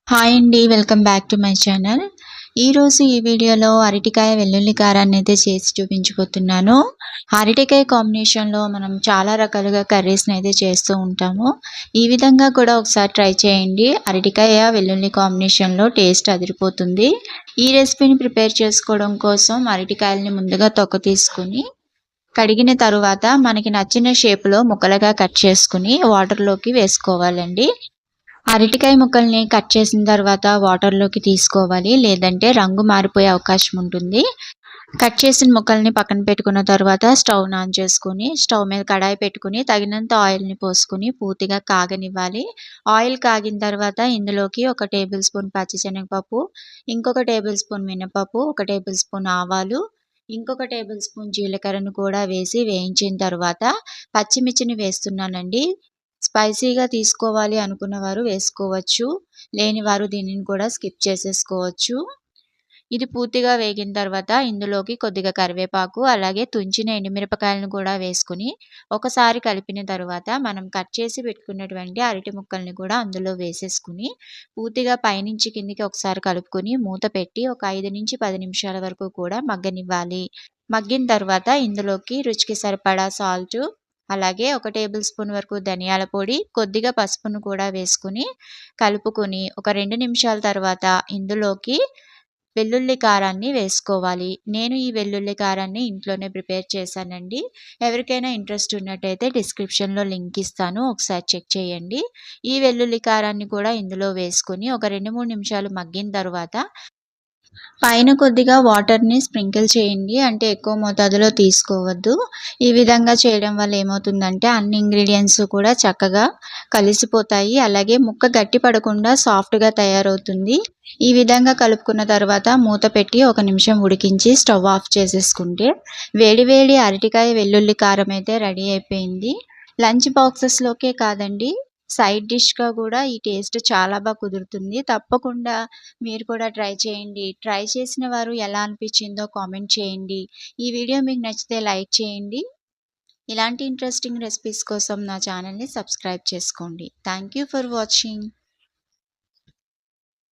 Hi అండి. Welcome back to my channel. ఈరోజు ఈ వీడియోలో అరటికాయ వెల్లుల్లి కారాన్నయితే చేసి చూపించబోతున్నాను. అరటికాయ కాంబినేషన్‌లో మనం చాలా రకాలుగా కర్రీస్‌నయితే చేస్తూ ఉంటాము. ఈ విధంగా కూడా ఒకసారి ట్రై చేయండి. అరటికాయ వెల్లుల్లి కాంబినేషన్‌లో టేస్ట్ అదిరిపోతుంది. ఈ రెసిపీని ప్రిపేర్ చేసుకోవడం కోసం అరటికాయలని ముందుగా తొక్క తీసుకొని, కడిగిన తరువాత మనకి నచ్చిన షేప్‌లో ముక్కలుగా కట్ చేసుకొని వాటర్‌లోకి వేసుకోవాలండి. అరటికాయ ముక్కల్ని కట్ చేసిన తర్వాత వాటర్‌లోకి తీసుకోవాలి. లేదంటే రంగు మారిపోయే అవకాశం ఉంటుంది. కట్ చేసిన ముక్కల్ని పక్కన పెట్టుకున్న తర్వాత స్టవ్‌ని ఆన్ చేసుకొని, స్టవ్ మీద కడాయి పెట్టుకొని తగినంత ఆయిల్‌ని పోసుకొని పూర్తిగా కాగనివ్వాలి. ఆయిల్ కాగిన తర్వాత ఇందులోకి ఒక టేబుల్ స్పూన్ పచ్చిశనగపప్పు, ఇంకొక టేబుల్ స్పూన్ మినపప్పు, ఒక టేబుల్ స్పూన్ ఆవాలు, ఇంకొక టేబుల్ స్పూన్ జీలకర్రను కూడా వేసి వేయించిన తర్వాత పచ్చిమిర్చిని వేస్తున్నానండి. స్పైసీగా తీసుకోవాలి అనుకున్నవారు వేసుకోవచ్చు. లేని వారు దీనిని కూడా స్కిప్ చేసేసుకోవచ్చు. ఇది పూర్తిగా వేగిన తర్వాత ఇందులోకి కొద్దిగా కరివేపాకు, అలాగే తుంచిన ఎండుమిరపకాయలను కూడా వేసుకొని ఒకసారి కలిపిన తరువాత మనం కట్ చేసి పెట్టుకున్నటువంటి అరటి ముక్కల్ని కూడా అందులో వేసేసుకొని పూర్తిగా పైనుంచి కిందకి ఒకసారి కలుపుకొని మూత పెట్టి ఒక 5-10 నిమిషాల వరకు కూడా మగ్గనివ్వాలి. మగ్గిన తర్వాత ఇందులోకి రుచికి సరిపడా సాల్టు, అలాగే ఒక టేబుల్ స్పూన్ వరకు ధనియాల పొడి, కొద్దిగా పసుపును కూడా వేసుకొని కలుపుకొని ఒక 2 నిమిషాల తర్వాత ఇందులోకి వెల్లుల్లి కారాన్ని వేసుకోవాలి. నేను ఈ వెల్లుల్లి కారాన్ని ఇంట్లోనే ప్రిపేర్ చేశానండి. ఎవరికైనా ఇంట్రెస్ట్ ఉన్నట్టయితే డిస్క్రిప్షన్‌లో లింక్ ఇస్తాను. ఒకసారి చెక్ చేయండి. ఈ వెల్లుల్లి కారాన్ని కూడా ఇందులో వేసుకొని ఒక 2, 3 నిమిషాలు మగ్గిన తర్వాత పైన కొద్దిగా వాటర్‌ని స్ప్రింకిల్ చేయండి. అంటే ఎక్కువ మోతాదులో తీసుకోవద్దు. ఈ విధంగా చేయడం వల్ల ఏమవుతుందంటే అన్ని ఇంగ్రీడియెంట్స్ కూడా చక్కగా కలిసిపోతాయి. అలాగే ముక్క గట్టి పడకుండా సాఫ్ట్‌గా తయారవుతుంది. ఈ విధంగా కలుపుకున్న తర్వాత మూత పెట్టి ఒక నిమిషం ఉడికించి స్టవ్ ఆఫ్ చేసేసుకుంటే వేడి వేడి అరటికాయ వెల్లుల్లి కారం అయితే రెడీ అయిపోయింది. లంచ్ బాక్సెస్‌లోకే కాదండి, సైడ్ డిష్‌గా కూడా ఈ టేస్ట్ చాలా కుదురుతుంది. తప్పకుండా మీరు కూడా ట్రై చేయండి. ట్రై చేసిన వారు ఎలా అనిపించిందో కామెంట్ చేయండి. ఈ వీడియో మీకు నచ్చితే లైక్ చేయండి. ఇలాంటి ఇంట్రెస్టింగ్ రెసిపీస్ కోసం నా ఛానల్‌ని సబ్స్క్రైబ్ చేసుకోండి. Thank you for watching.